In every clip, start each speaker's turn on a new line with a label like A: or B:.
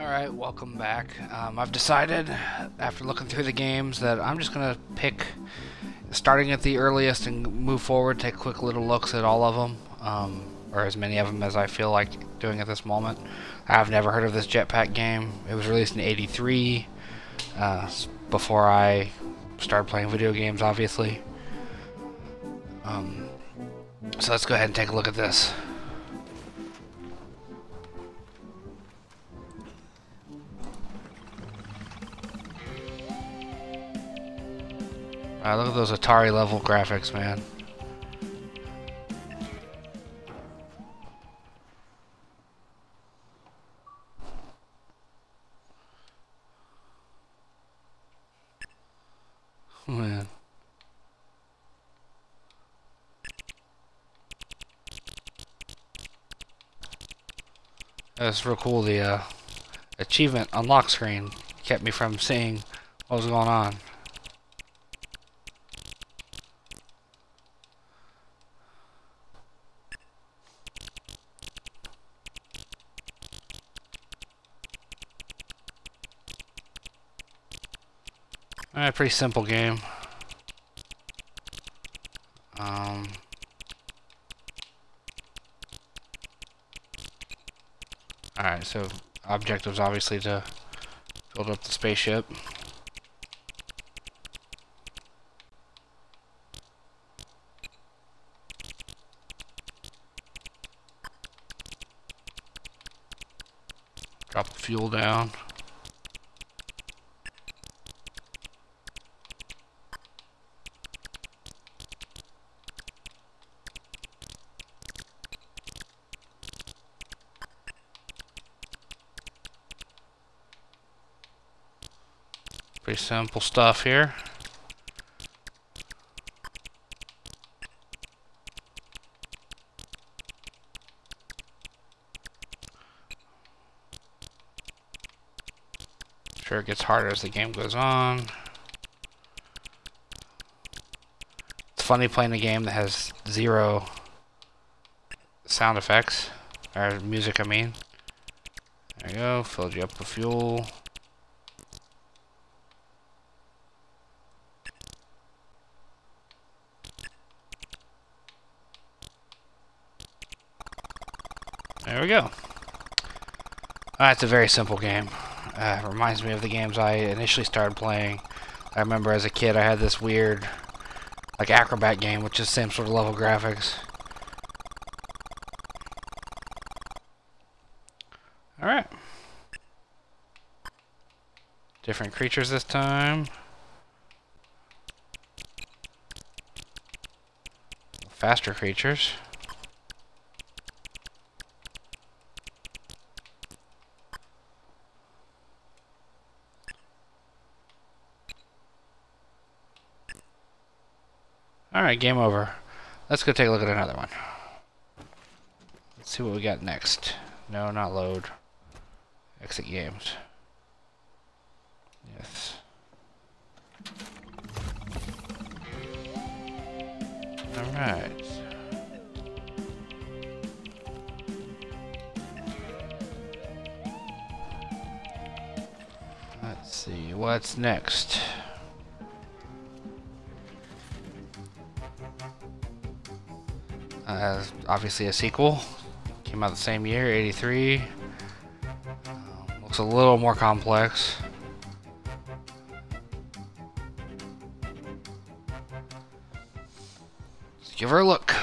A: Alright, welcome back. I've decided, after looking through the games, that I'm just going to pick, starting at the earliest and move forward, take quick little looks at all of them, or as many of them as I feel like doing at this moment. I've never heard of this jetpack game. It was released in '83, before I started playing video games, obviously. So let's go ahead and take a look at this. Look at those Atari level graphics, man. Man. That's real cool. The achievement unlock screen kept me from seeing what was going on. Alright, pretty simple game. Alright, so objectives obviously to build up the spaceship. Drop the fuel down. Pretty simple stuff here. Sure, it gets harder as the game goes on. It's funny playing a game that has zero sound effects, or music, I mean. There you go, filled you up with fuel. There we go. It's a very simple game. It reminds me of the games I initially started playing. I remember as a kid I had this weird, like, acrobat game, which is the same sort of level graphics. Alright. Different creatures this time. Faster creatures. Alright, game over. Let's go take a look at another one. Let's see what we got next. No, not load. Exit games. Yes. Alright. Let's see, what's next? Obviously a sequel. Came out the same year, '83. Looks a little more complex. Let's give her a look.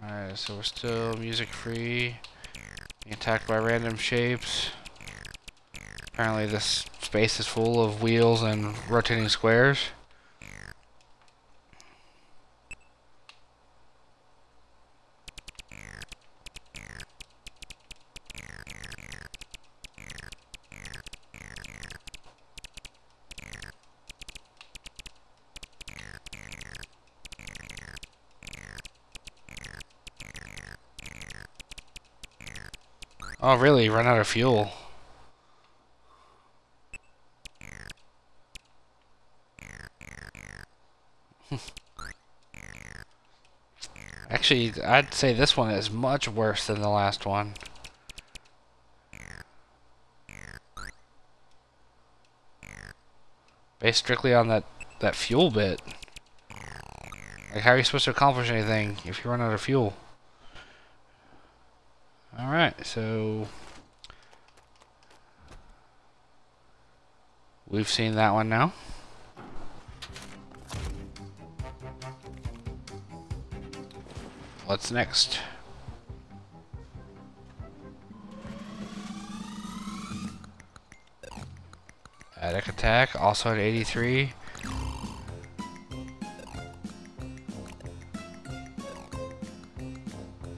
A: Alright, so we're still music free. Being attacked by random shapes. Apparently this space is full of wheels and rotating squares. Oh really? Run out of fuel. Actually, I'd say this one is much worse than the last one. Based strictly on that fuel bit. Like, how are you supposed to accomplish anything if you run out of fuel? Alright, so we've seen that one now. What's next? Attic attack, also at 83.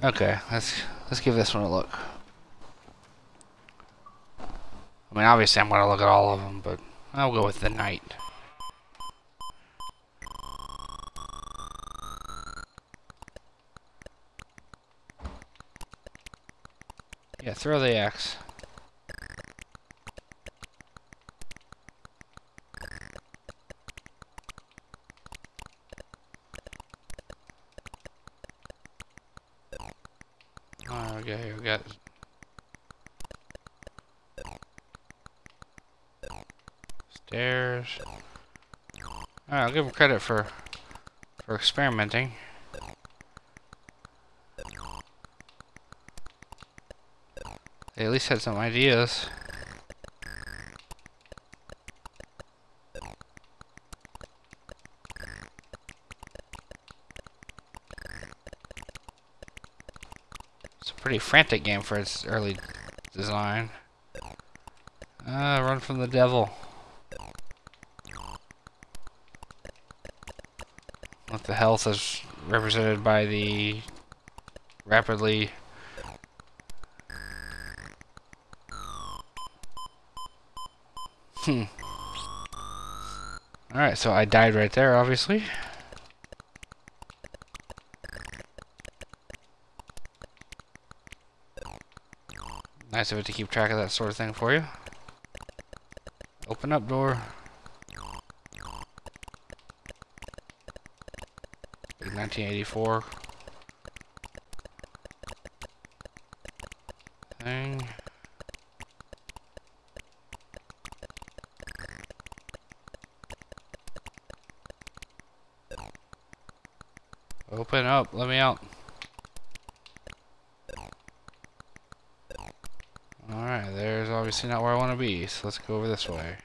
A: Okay, let's give this one a look. I mean, obviously I'm gonna look at all of them, but I'll go with the knight. Yeah, throw the axe. Oh, okay, here we got stairs. Alright, I'll give him credit for experimenting. They at least had some ideas. It's a pretty frantic game for its early design. Run from the devil. With the health is represented by the rapidly Alright, so I died right there, obviously. Nice of it to keep track of that sort of thing for you. Open up door. Big 1984 thing. Open up, let me out. Alright, there's obviously not where I want to be, so let's go over this way.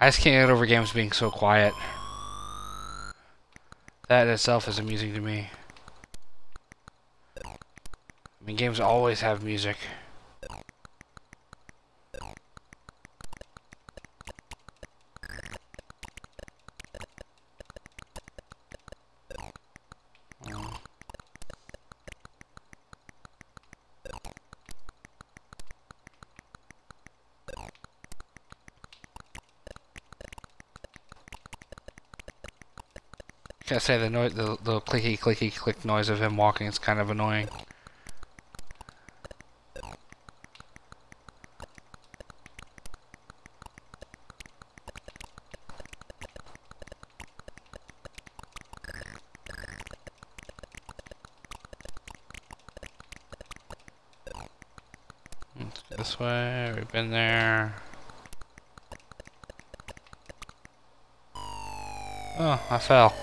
A: I just can't get over games being so quiet. That in itself is amusing to me. I mean, games always have music. Gotta say the noise, the clicky clicky click noise of him walking is kind of annoying. Let's go this way. We've been there. Oh, I fell.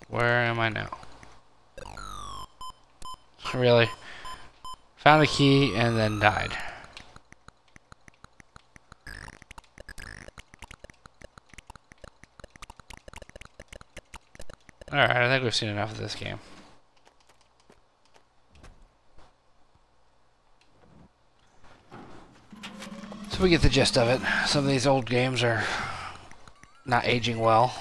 A: Where am I now? Really? Found a key and then died. Alright, I think we've seen enough of this game. So we get the gist of it. Some of these old games are not aging well.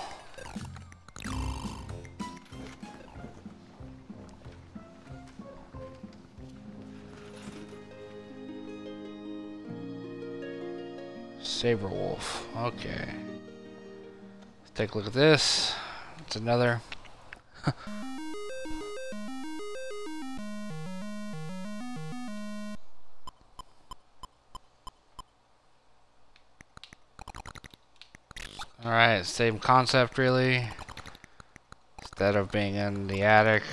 A: Saber Wolf. Okay. Let's take a look at this. It's another. Alright, same concept really. Instead of being in the attic.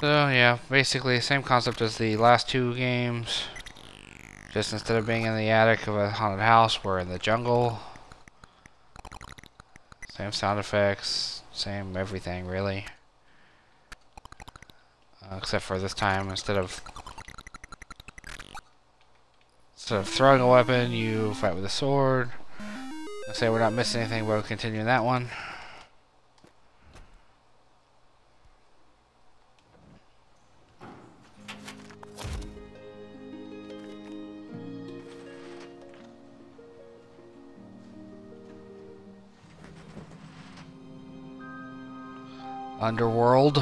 A: So yeah, basically same concept as the last two games. Just instead of being in the attic of a haunted house, we're in the jungle. Same sound effects, same everything really. Except for this time, instead of throwing a weapon, you fight with a sword. I say we're not missing anything, but we'll continue in that one. Underworld,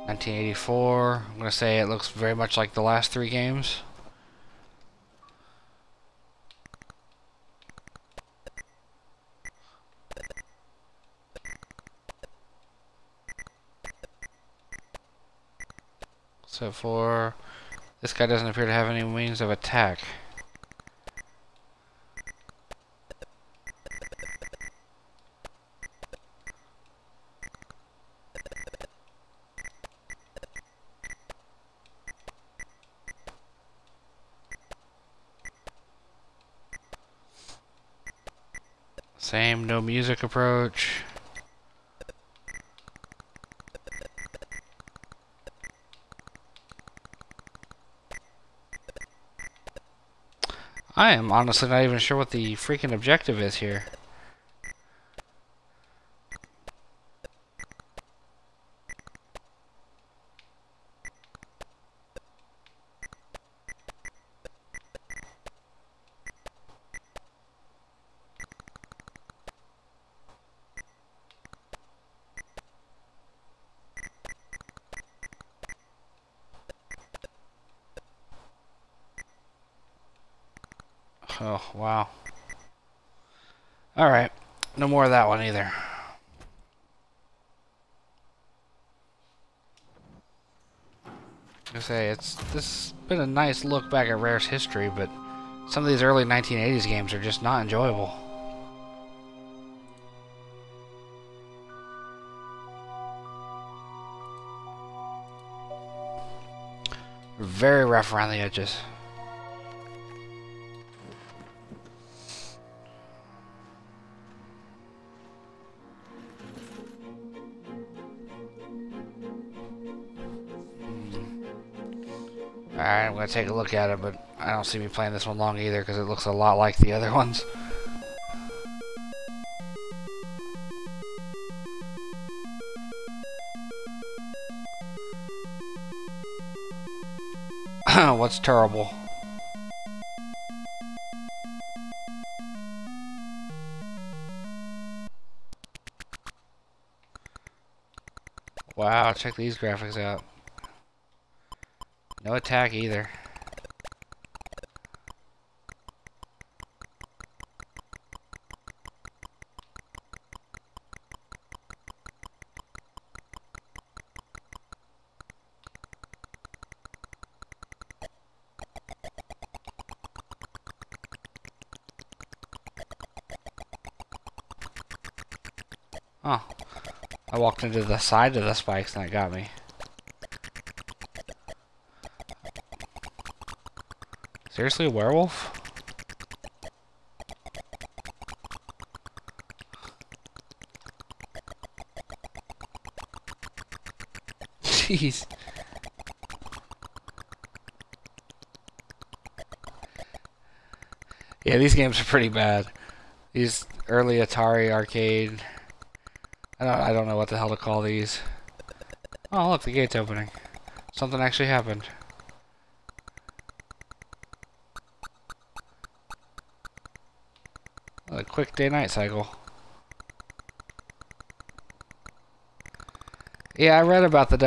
A: 1984. I'm gonna say it looks very much like the last three games. Except for this guy doesn't appear to have any means of attack. Same no music approach. I am honestly not even sure what the freaking objective is here. Oh, wow. Alright. No more of that one either. I say, this has been a nice look back at Rare's history, but some of these early 1980s games are just not enjoyable. Very rough around the edges. Alright, I'm going to take a look at it, but I don't see me playing this one long either because it looks a lot like the other ones. What's terrible? Wow, check these graphics out. No attack either. Oh, I walked into the side of the spikes and that got me. Seriously, a werewolf? Jeez. Yeah, these games are pretty bad. These early Atari arcade. I don't know what the hell to call these. Oh, look, the gate's opening. Something actually happened. A quick day-night cycle. Yeah, I read about the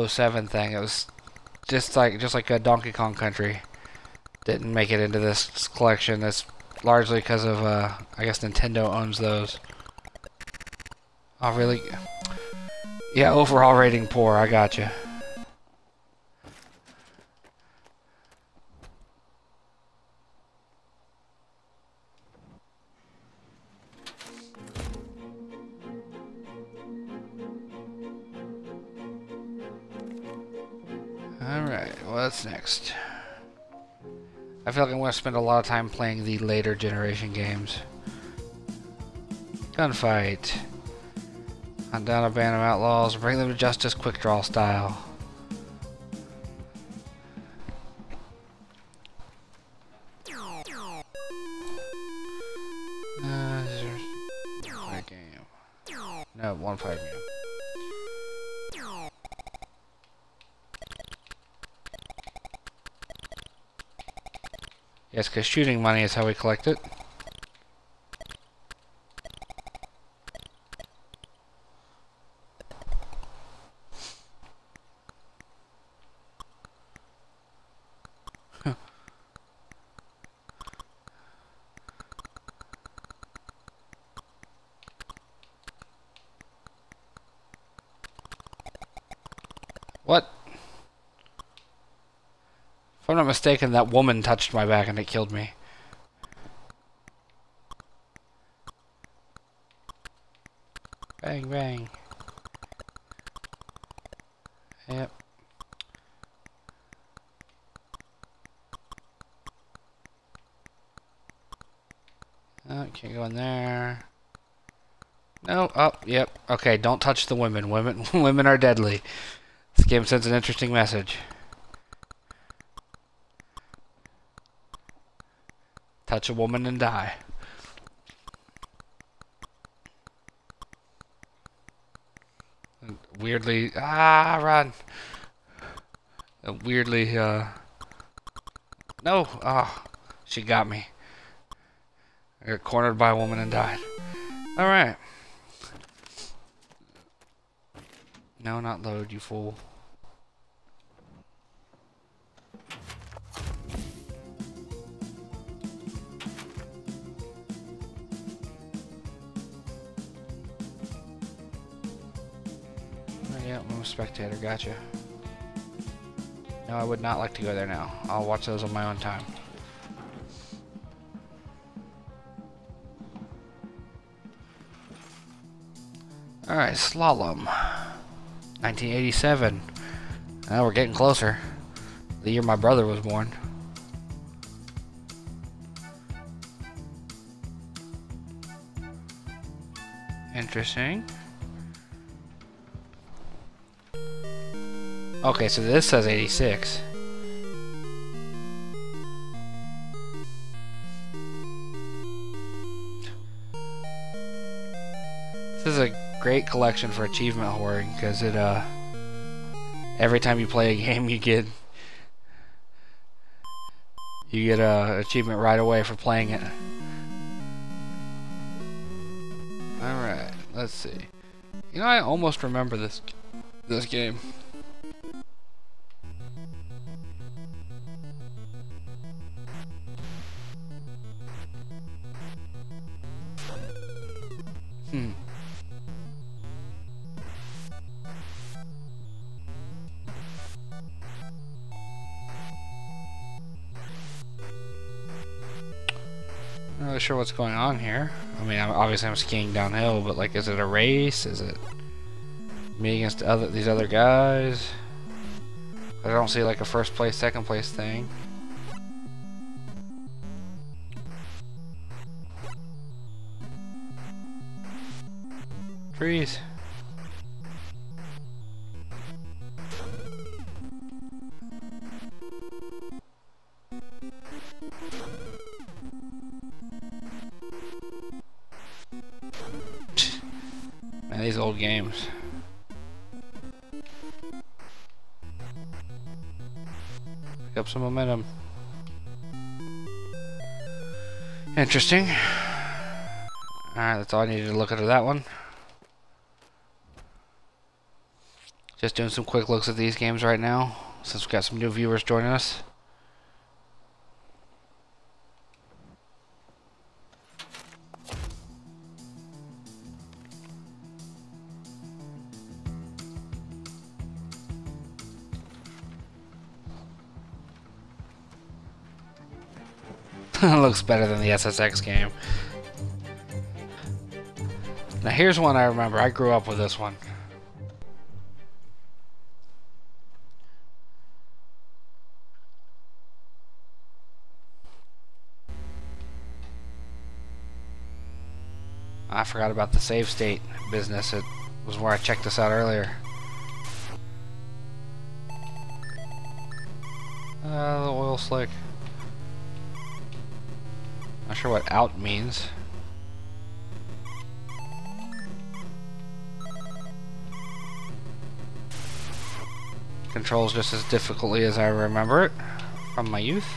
A: 007 thing. It was just like a Donkey Kong Country. Didn't make it into this collection. That's largely because of, I guess Nintendo owns those. Oh, really? Yeah, overall rating poor. I gotcha. Alright, what's next? I feel like I'm going to spend a lot of time playing the later generation games. Gunfight. Hunt down a band of outlaws, bring them to justice, quick draw style. Fight game. No, one fight game. Yes, because shooting money is how we collect it. What? If I'm not mistaken, that woman touched my back and it killed me. Bang, bang. Yep. Oh, can't go in there. No, oh, yep. Okay, don't touch the women. Women are deadly. This game sends an interesting message. Touch a woman and die. And weirdly, run. And weirdly, no, she got me. I got cornered by a woman and died. Alright. No, not load, you fool. Yeah, I'm a spectator, gotcha. No, I would not like to go there now. I'll watch those on my own time. Alright, Slalom. 1987. Now we're getting closer. The year my brother was born. Interesting. Okay, so this says 86. This is a great collection for achievement hoarding because it every time you play a game you get a achievement right away for playing it. Alright, let's see. You know, I almost remember this game. Not really sure what's going on here. I mean, obviously I'm skiing downhill, but like, is it a race? Is it me against these other guys? I don't see like a first place, second place thing. Trees. Man, these old games. Pick up some momentum. Interesting. Alright, that's all I needed to look at that one. Just doing some quick looks at these games right now, since we've got some new viewers joining us. Looks better than the SSX game. Now here's one I remember. I grew up with this one. I forgot about the save state business. It was where I checked this out earlier. The oil slick. Not sure what out means. Controls just as difficultly as I remember it from my youth.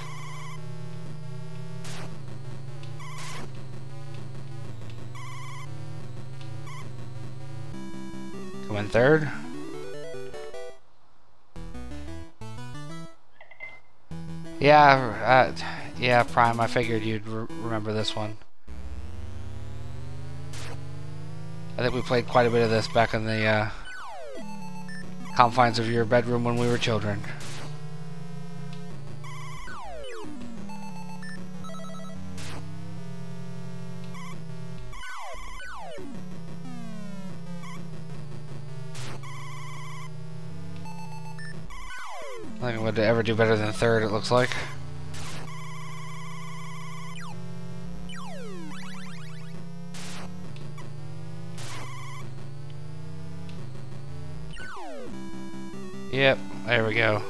A: Come in third. Yeah, Prime, I figured you'd remember this one. I think we played quite a bit of this back in the confines of your bedroom when we were children. I think I'm going to ever do better than third, it looks like. Yep, there we go.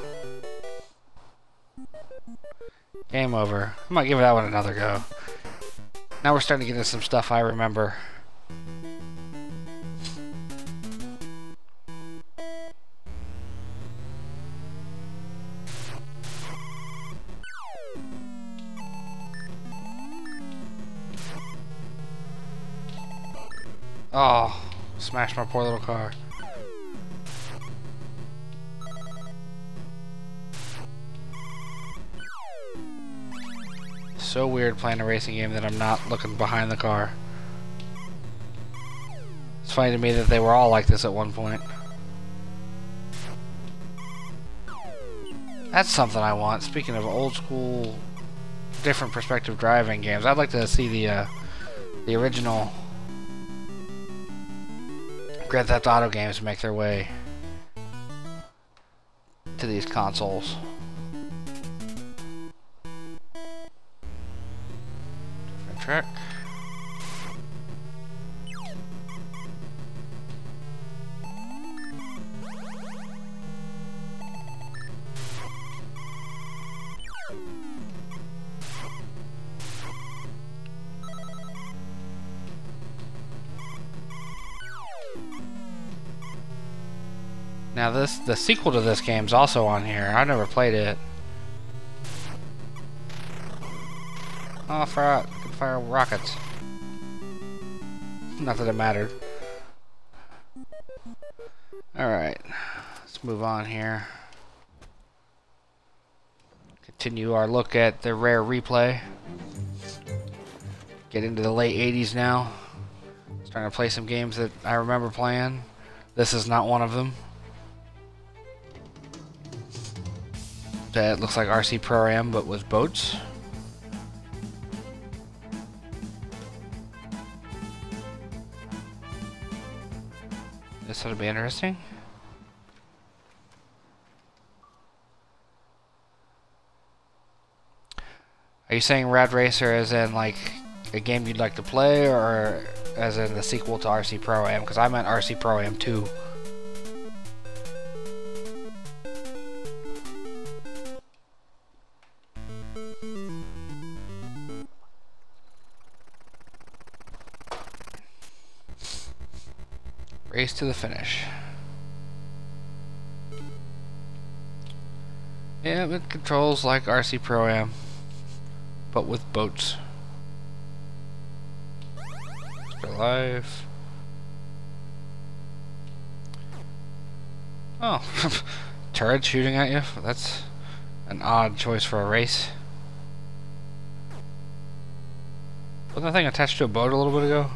A: Game over. I might give that one another go. Now we're starting to get into some stuff I remember. Oh, smashed my poor little car. So weird playing a racing game that I'm not looking behind the car. It's funny to me that they were all like this at one point. That's something I want. Speaking of old school, different perspective driving games, I'd like to see the original Grand Theft Auto games make their way to these consoles. Different track. Now the sequel to this game's also on here. I never played it. Oh, I can fire rockets. Not that it mattered. Alright, let's move on here. Continue our look at the rare replay. Get into the late 80s now. Starting to play some games that I remember playing. This is not one of them. That looks like RC Pro-Am, but with boats. This ought to be interesting. Are you saying Rad Racer as in like a game you'd like to play, or as in the sequel to RC Pro-Am? Because I meant RC Pro-Am 2. Race to the finish. Yeah, it controls like RC Pro-Am, but with boats. Afterlife. Oh, turret shooting at you? That's an odd choice for a race. Wasn't that thing attached to a boat a little bit ago?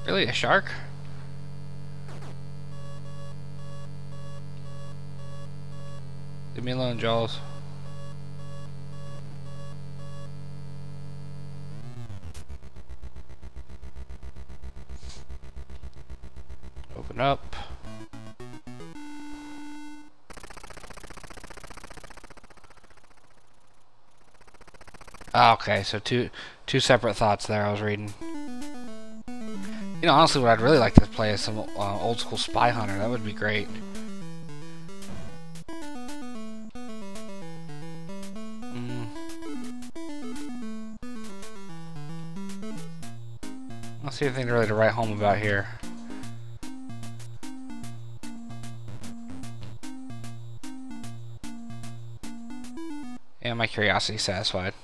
A: Really? A shark? Leave me alone, Jaws. Open up. Oh, okay, so two separate thoughts there I was reading. You know, honestly, what I'd really like to play is some old school Spy Hunter. That would be great. I don't see anything really to write home about here. And my curiosity satisfied.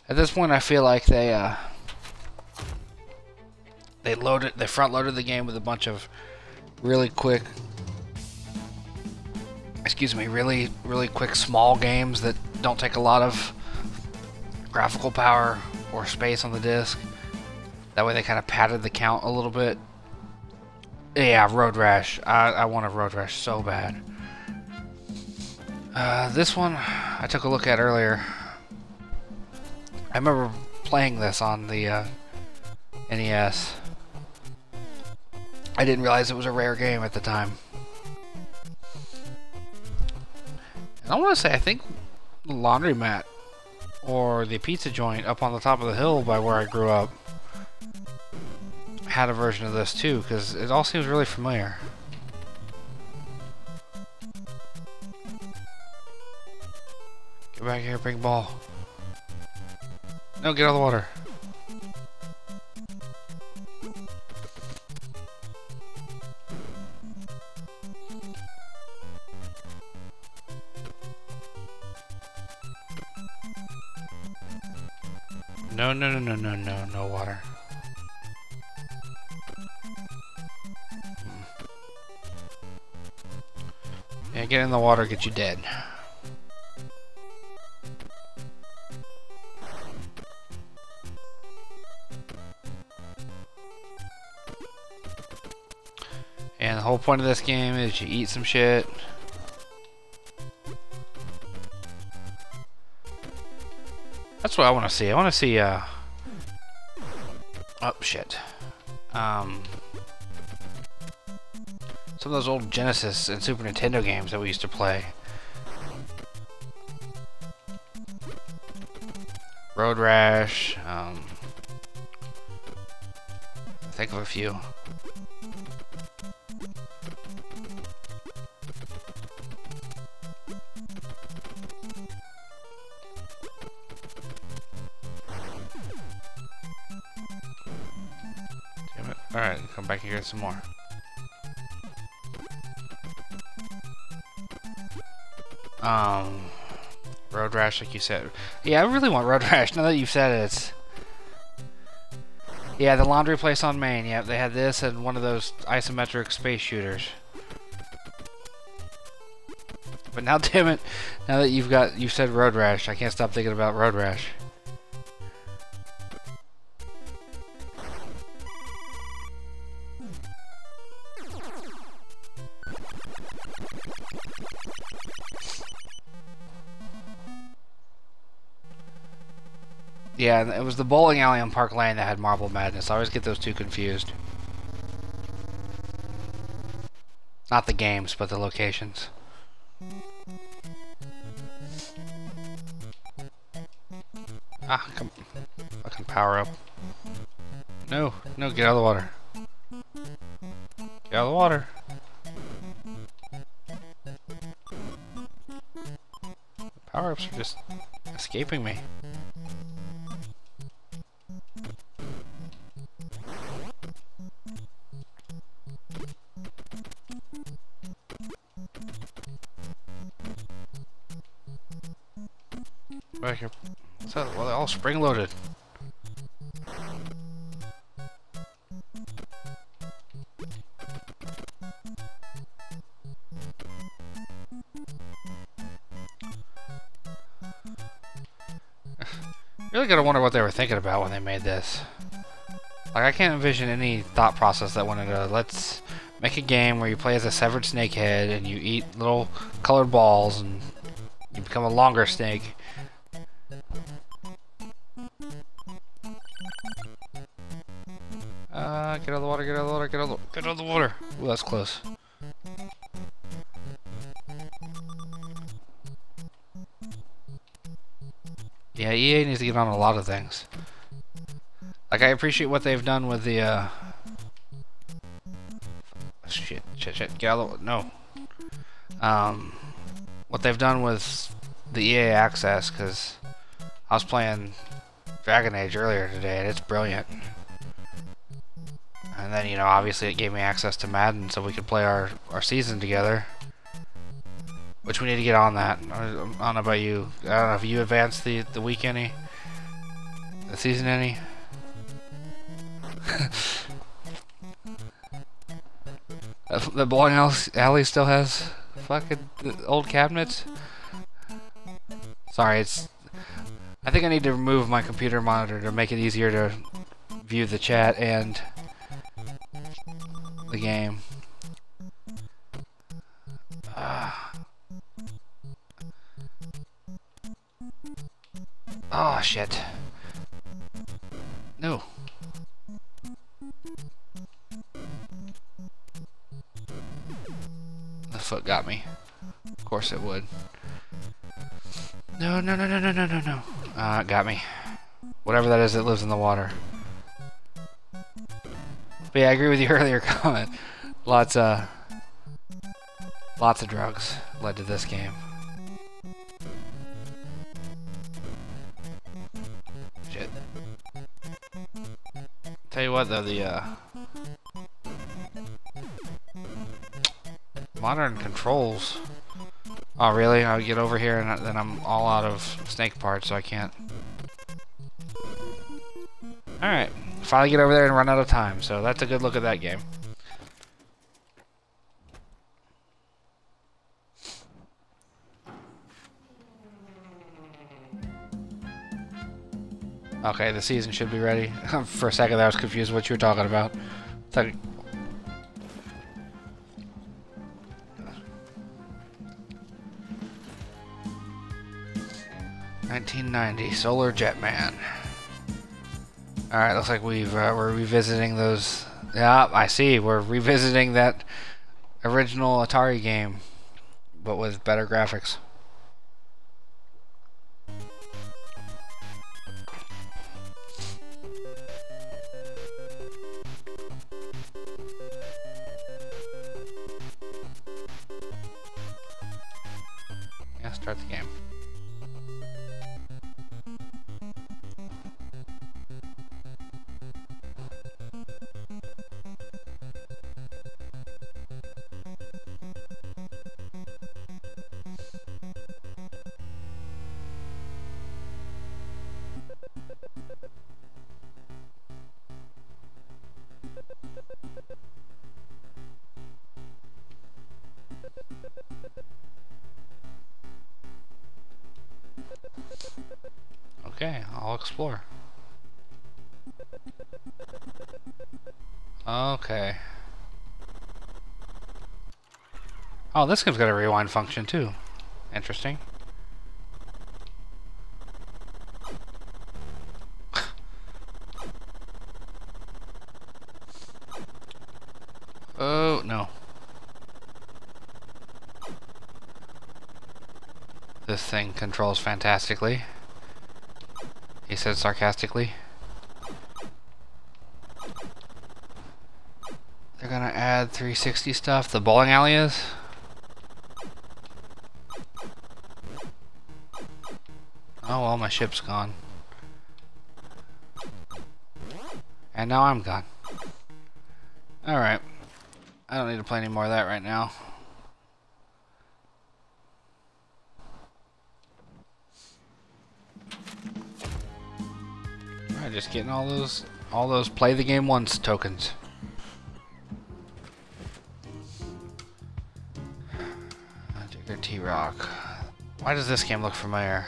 A: At this point, I feel like they front loaded the game with a bunch of really quick, really quick small games that don't take a lot of graphical power or space on the disc. That way, they kind of padded the count a little bit. Yeah, Road Rash. I want a Road Rash so bad. This one I took a look at earlier. I remember playing this on the NES. I didn't realize it was a rare game at the time. And I want to say, I think the laundromat or the pizza joint up on the top of the hill by where I grew up had a version of this too, because it all seems really familiar. Get back here, big ball. No, get out of the water. No, no, no, no, no, no, no water. Yeah, get in the water, get you dead. And the whole point of this game is you eat some shit. That's what I want to see. I want to see, oh, shit. Some of those old Genesis and Super Nintendo games that we used to play. Road Rash, think of a few. Damn it. Alright, come back here some more. Road Rash, like you said. Yeah, I really want Road Rash. Now that you've said it, it's... Yeah, the laundry place on Main. Yeah, they had this and one of those isometric space shooters. But now, damn it, now that you've said Road Rash, I can't stop thinking about Road Rash. Yeah, it was the bowling alley on Park Lane that had Marble Madness. I always get those two confused. Not the games, but the locations. Ah, come. Fucking power up. No, no, get out of the water. Get out of the water. Power-ups are just escaping me. Back here. So, well, they're all spring-loaded. Really gotta wonder what they were thinking about when they made this. Like, I can't envision any thought process that went into, let's make a game where you play as a severed snakehead and you eat little colored balls and you become a longer snake. Get out of the water, get out of the water, get out of the water. Ooh, that's close. Yeah, EA needs to get on a lot of things. Like, I appreciate what they've done with the, shit, get out of the... No. What they've done with the EA Access, because I was playing Dragon Age earlier today, and it's brilliant. And then, you know, obviously it gave me access to Madden, so we could play our season together. Which we need to get on that. I don't know about you. I don't know if you advanced the week any? The season any? The bowling alley still has fucking old cabinets? Sorry, I think I need to remove my computer monitor to make it easier to view the chat and the game. Oh, shit. No. The foot got me. Of course it would. No, no, no, no, no, no, no, no. It got me. Whatever that is that lives in the water. But yeah, I agree with your earlier comment. Lots of drugs led to this game. Shit. Tell you what though, the modern controls. Oh really? I'll get over here and then I'm all out of snake parts, so I can't. Alright. Finally get over there and run out of time, so that's a good look at that game. Okay, the season should be ready. For a second I was confused what you were talking about. It's like 1990 Solar Jetman. Alright, looks like we're revisiting those. Yeah, I see. We're revisiting that original Atari game, but with better graphics. Yeah, start the game. Okay, I'll explore. Okay. Oh, this game's got a rewind function too. Interesting. Oh, no. This thing controls fantastically. He said sarcastically. They're gonna add 360 stuff. The bowling alley is? Oh well, my ship's gone. And now I'm gone. Alright. I don't need to play any more of that right now. just getting all those play the game once tokens. Digger T-Rock. Why does this game look familiar?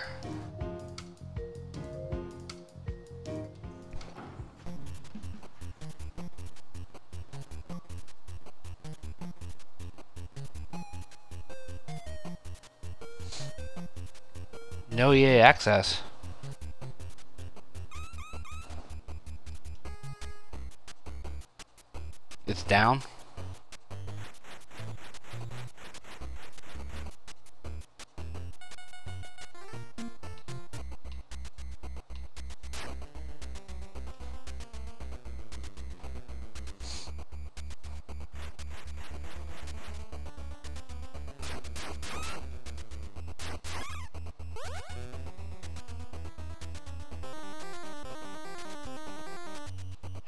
A: No EA access. It's down.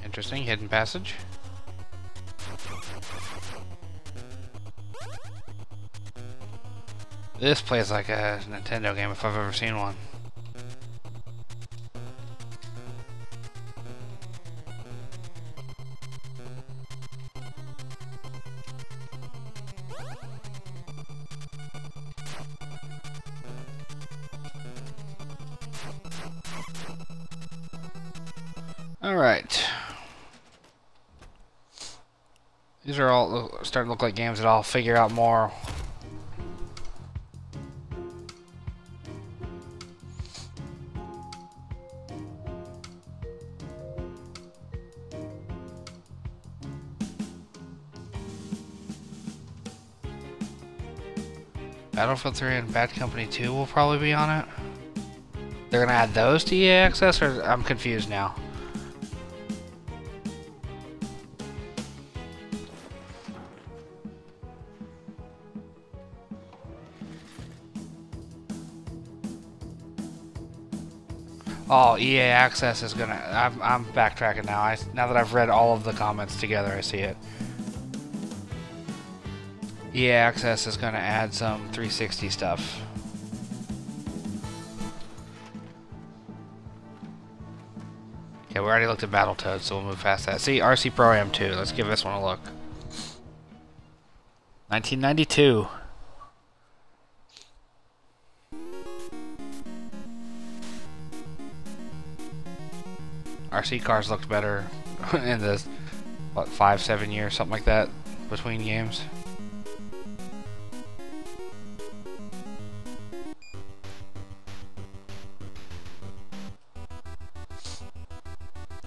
A: Interesting hidden passage. This plays like a Nintendo game if I've ever seen one. All right. These are all starting to look like games that I'll figure out more. Battlefield 3 and Bad Company 2 will probably be on it. They're gonna add those to EA Access, or I'm confused now. Oh, EA Access is gonna. I'm backtracking now. Now that I've read all of the comments together, I see it. EA Access is gonna add some 360 stuff. Okay, we already looked at Battletoads, so we'll move past that. See, RC Pro Am 2. Let's give this one a look. 1992. RC cars looked better in the, what, 5-7 years, something like that, between games.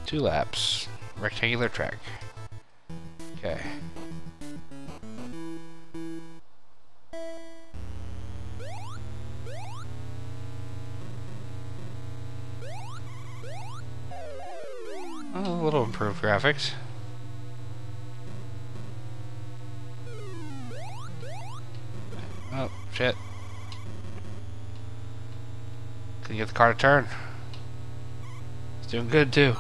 A: Two laps, rectangular track. Okay. A little improved graphics. Oh, shit. Couldn't get the car to turn. It's doing good, too.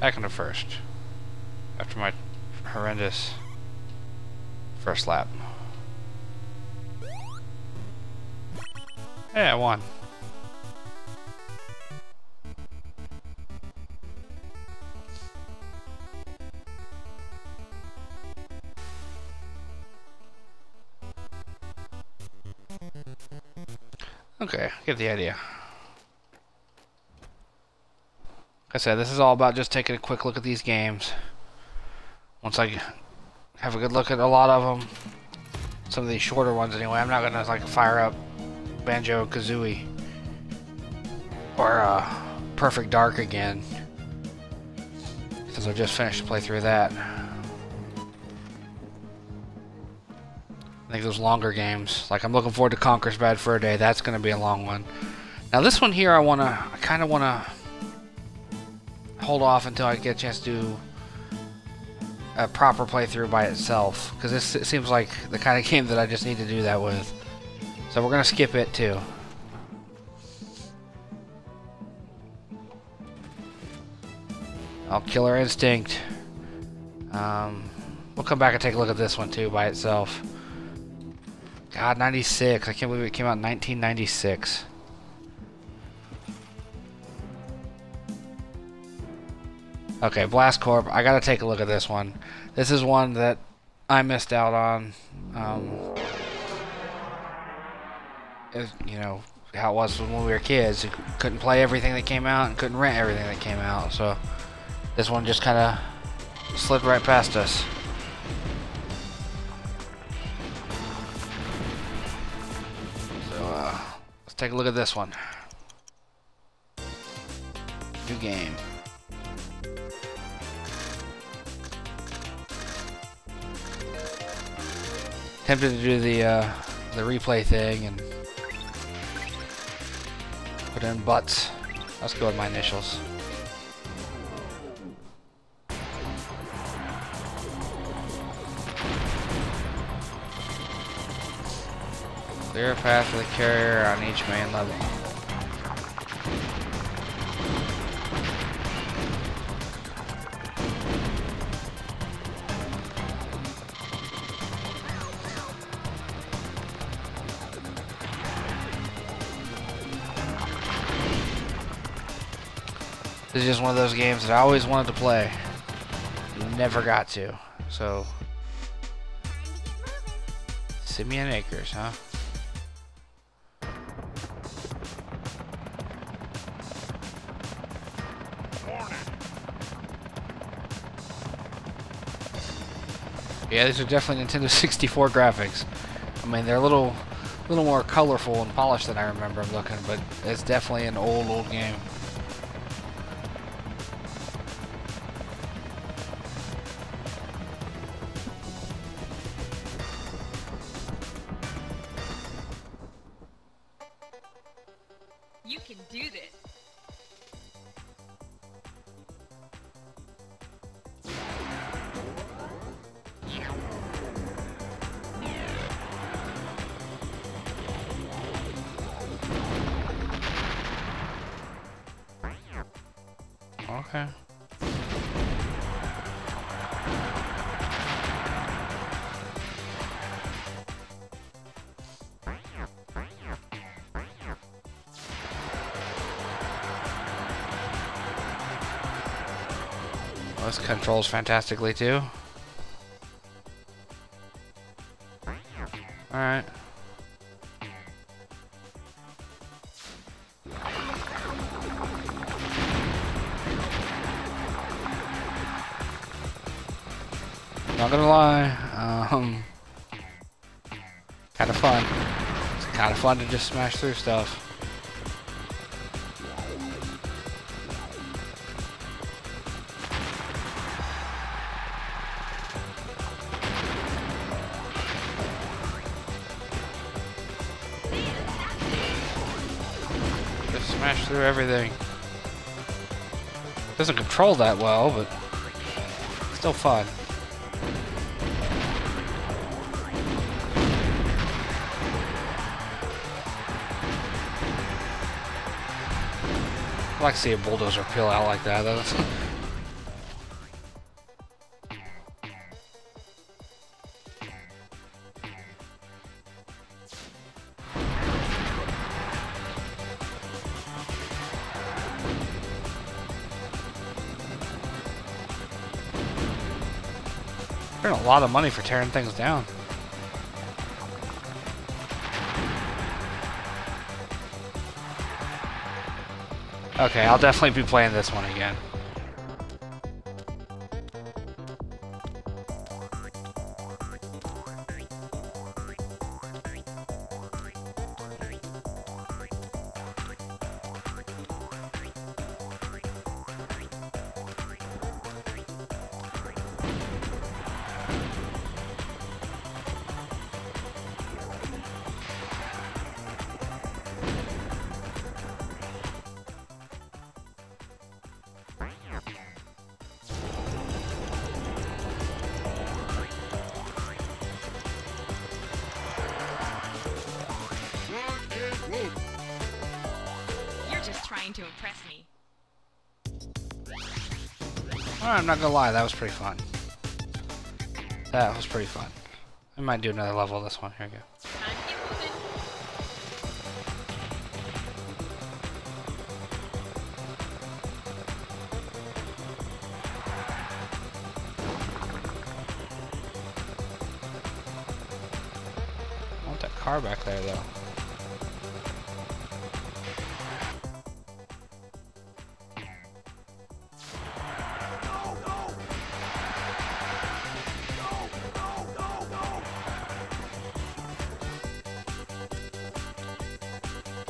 A: Back into first. After my horrendous first lap. Hey, I won. Okay, get the idea. Like I said, this is all about just taking a quick look at these games. Once I have a good look at a lot of them, some of these shorter ones anyway, I'm not gonna like fire up Banjo-Kazooie or Perfect Dark again, since I just finished the playthrough of that. I think those longer games, like I'm looking forward to Conker's Bad Fur Day. That's gonna be a long one. Now this one here, I kind of wanna hold off until I get a chance to do a proper playthrough by itself, because this seems like the kind of game that I just need to do that with. So we're gonna skip it too. Killer Instinct. We'll come back and take a look at this one too by itself. God, 96. I can't believe it came out in 1996. Okay, Blast Corp. I gotta take a look at this one. This is one that I missed out on. You know how it was when we were kids. You couldn't play everything that came out and couldn't rent everything that came out. So this one just kind of slid right past us. So let's take a look at this one. New game. Tempted to do the replay thing and put in butts. Let's go with my initials. Clear a path for the carrier on each main level. This is just one of those games that I always wanted to play. Never got to. So, Simeon Acres, huh? Yeah, these are definitely Nintendo 64 graphics. I mean, they're a little more colorful and polished than I remember them looking, but it's definitely an old game.
B: You can do this.
A: Okay. Well, this controls fantastically too. Alright. Not gonna lie, kind of fun. It's kind of fun to just smash through stuff. Just smash through everything. Doesn't control that well, but still fun. I like to see a bulldozer peel out like that. That's a lot of money for tearing things down. Okay, I'll definitely be playing this one again.
B: You're just trying to impress me.
A: Alright, I'm not gonna lie, that was pretty fun. That was pretty fun. I might do another level of this one. Here we go.
B: Time to get moving.
A: I want that car back there, though.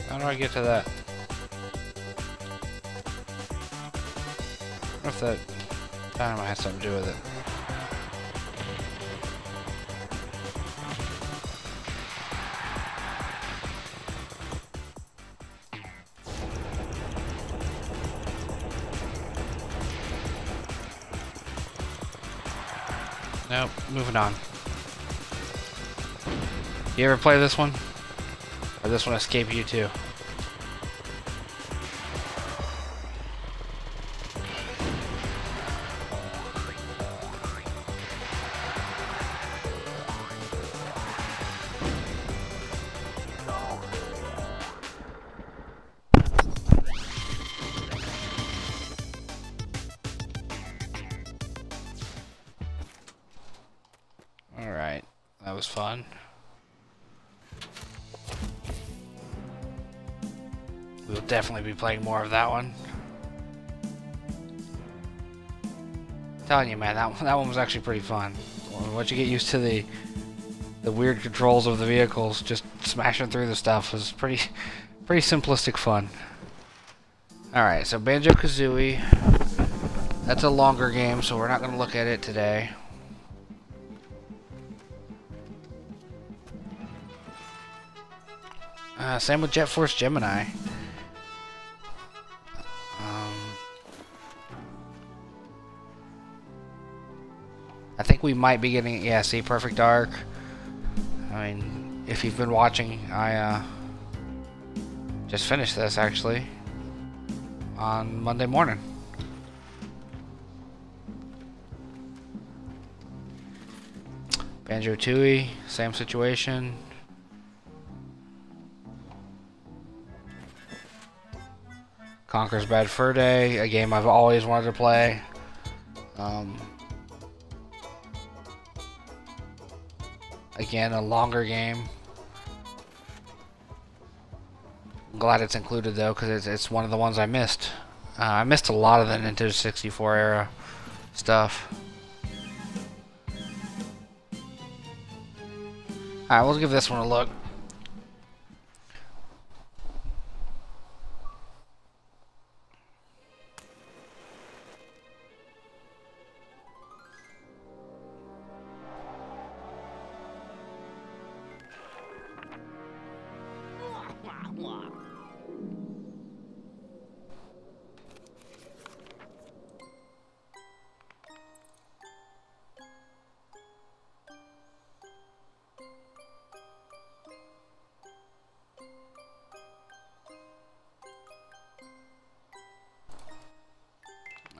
A: How do I get to that? I wonder if that dynamite has something to do with it. Nope, moving on. You ever play this one? Or this one escape you too? Alright, that was fun. We'll definitely be playing more of that one. I'm telling you, man, that one was actually pretty fun. Once you get used to the weird controls of the vehicles, just smashing through the stuff was pretty simplistic fun. Alright, so Banjo-Kazooie. That's a longer game, so we're not going to look at it today. Same with Jet Force Gemini. I think we might be getting, yeah, see, Perfect Dark. I mean, if you've been watching, I just finished this actually on Monday morning. Banjo-Tooie, same situation. Conker's Bad Fur Day, a game I've always wanted to play. Again, a longer game. I'm glad it's included though, because it's one of the ones I missed. I missed a lot of the Nintendo 64 era stuff. Alright, we'll give this one a look.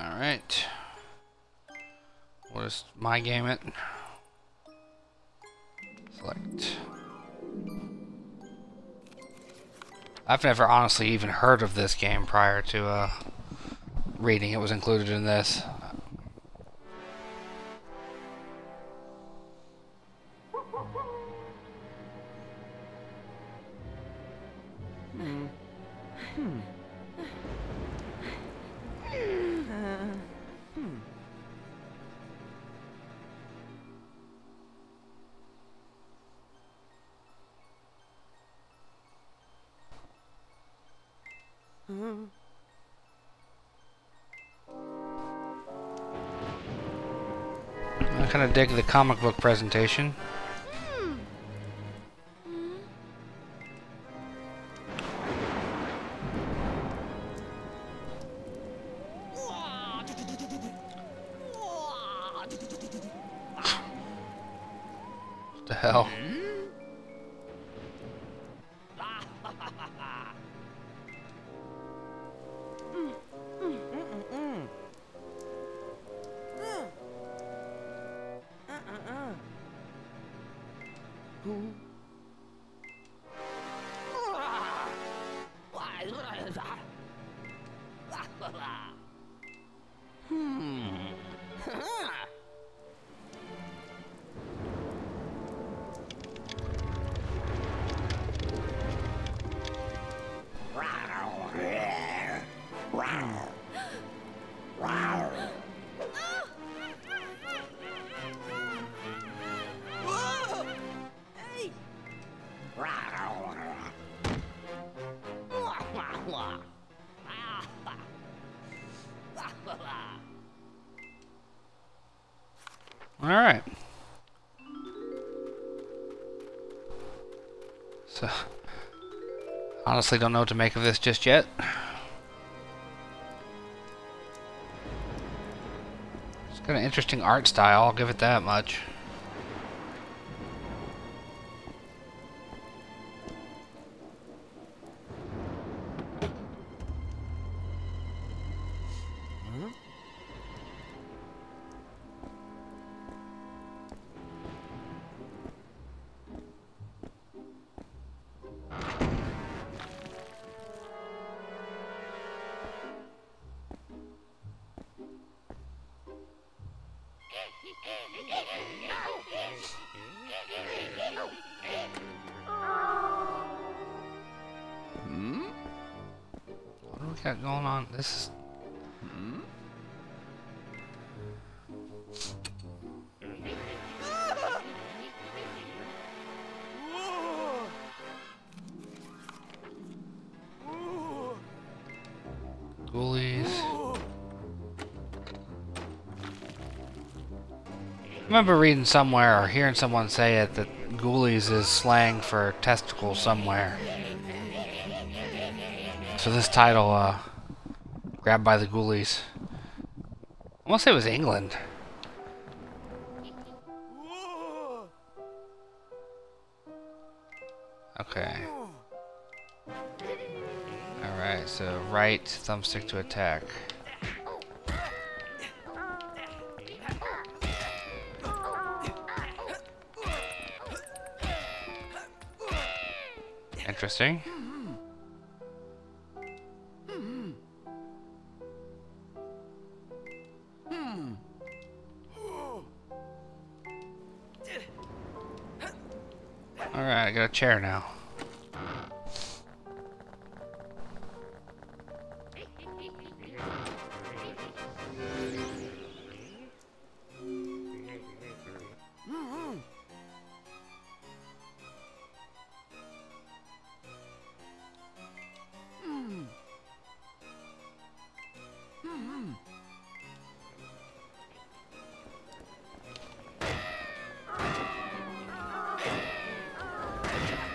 A: Alright. What is my game it? Select. I've never honestly even heard of this game prior to reading it was included in this. I kind of dig the comic book presentation. What the hell? Alright. So, honestly don't know what to make of this just yet. It's got an interesting art style, I'll give it that much. What do we got going on? This is... Ghoulies. I remember reading somewhere or hearing someone say it that ghoulies is slang for testicles somewhere. So this title, Grabbed by the Ghoulies. I want to say it was England. Okay. Alright, so right thumbstick to attack. Interesting. Alright, I got a chair now.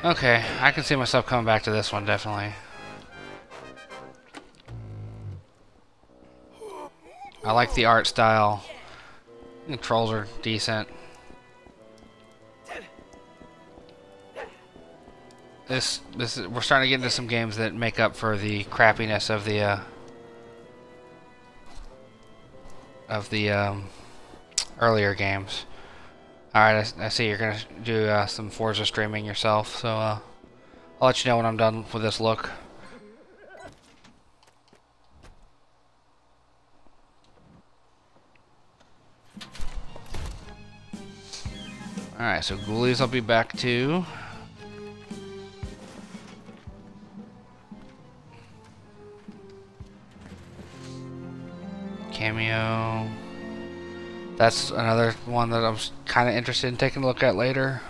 A: Okay, I can see myself coming back to this one, definitely. I like the art style. The controls are decent. We're starting to get into some games that make up for the crappiness of the earlier games. Alright, I see you're gonna do some Forza streaming yourself, so I'll let you know when I'm done with this look. Alright, so Ghoulies I'll be back to. Cameo. That's another one that I'm kind of interested in taking a look at later.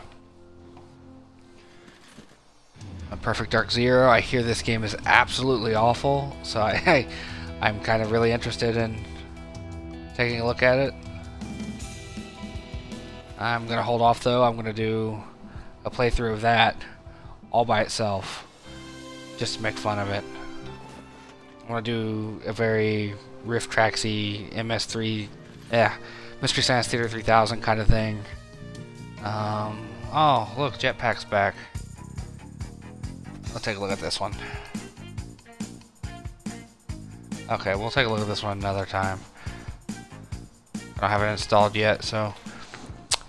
A: A Perfect Dark Zero. I hear this game is absolutely awful, so I'm kind of really interested in taking a look at it. I'm gonna hold off though. I'm gonna do a playthrough of that all by itself, just to make fun of it. I want to do a very Riff Traxy MS3, Mystery Science Theater 3000 kind of thing. Oh, look, Jetpack's back. Let's take a look at this one. Okay, we'll take a look at this one another time. I don't have it installed yet, so...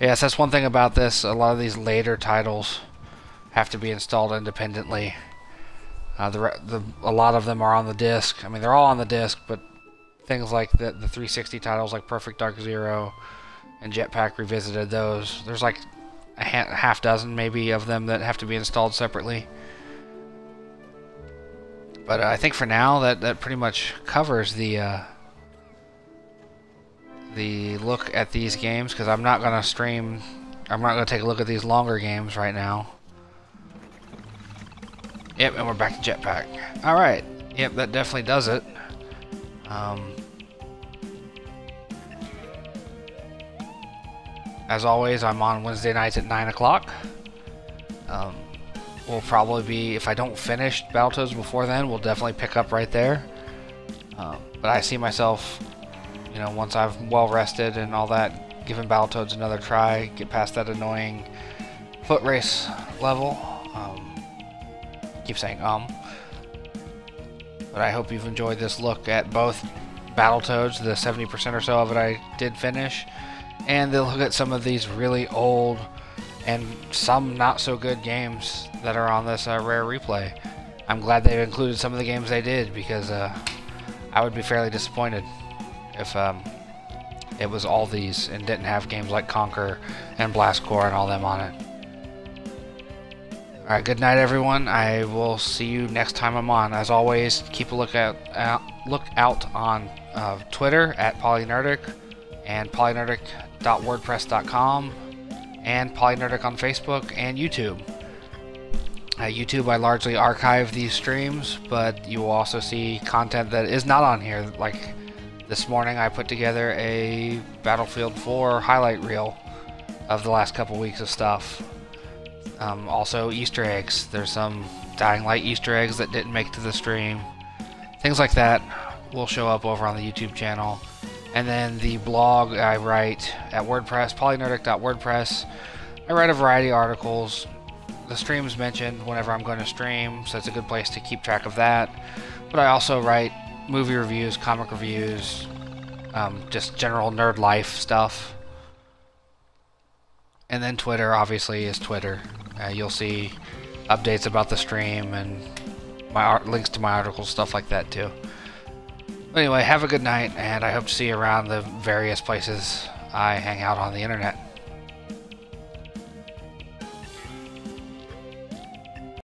A: Yes, that's one thing about this. A lot of these later titles have to be installed independently. A lot of them are on the disc. I mean, they're all on the disc, but things like the 360 titles like Perfect Dark Zero and Jetpack Revisited, there's like a half dozen maybe of them that have to be installed separately. But I think for now that pretty much covers the look at these games, because I'm not going to take a look at these longer games right now. Yep, and we're back to Jetpack. Alright, yep, that definitely does it. As always, I'm on Wednesday nights at 9 o'clock. We'll probably be, if I don't finish Battletoads before then, we'll definitely pick up right there. But I see myself, you know, once I've well rested and all that, giving Battletoads another try, get past that annoying foot race level. Keep saying but I hope you've enjoyed this look at both Battletoads, the 70% or so of it I did finish, and the look at some of these really old and some not so good games that are on this rare replay. I'm glad they've included some of the games they did, because I would be fairly disappointed if it was all these and didn't have games like Conquer and Blast Corps and all them on it. Alright, good night everyone. I will see you next time I'm on. As always, keep a look out on Twitter at PolyNerdic and polynerdic.wordpress.com and PolyNerdic on Facebook and YouTube. YouTube, I largely archive these streams, but you will also see content that is not on here. Like this morning, I put together a Battlefield 4 highlight reel of the last couple weeks of stuff. Also, Easter eggs. There's some Dying Light Easter eggs that didn't make to the stream. Things like that will show up over on the YouTube channel. And then the blog I write at WordPress, polynerdic.wordpress. I write a variety of articles. The stream's mentioned whenever I'm going to stream, so it's a good place to keep track of that. But I also write movie reviews, comic reviews, just general nerd life stuff. And then Twitter, obviously, is Twitter. You'll see updates about the stream and my links to my articles, stuff like that too. Anyway, have a good night, and I hope to see you around the various places I hang out on the internet.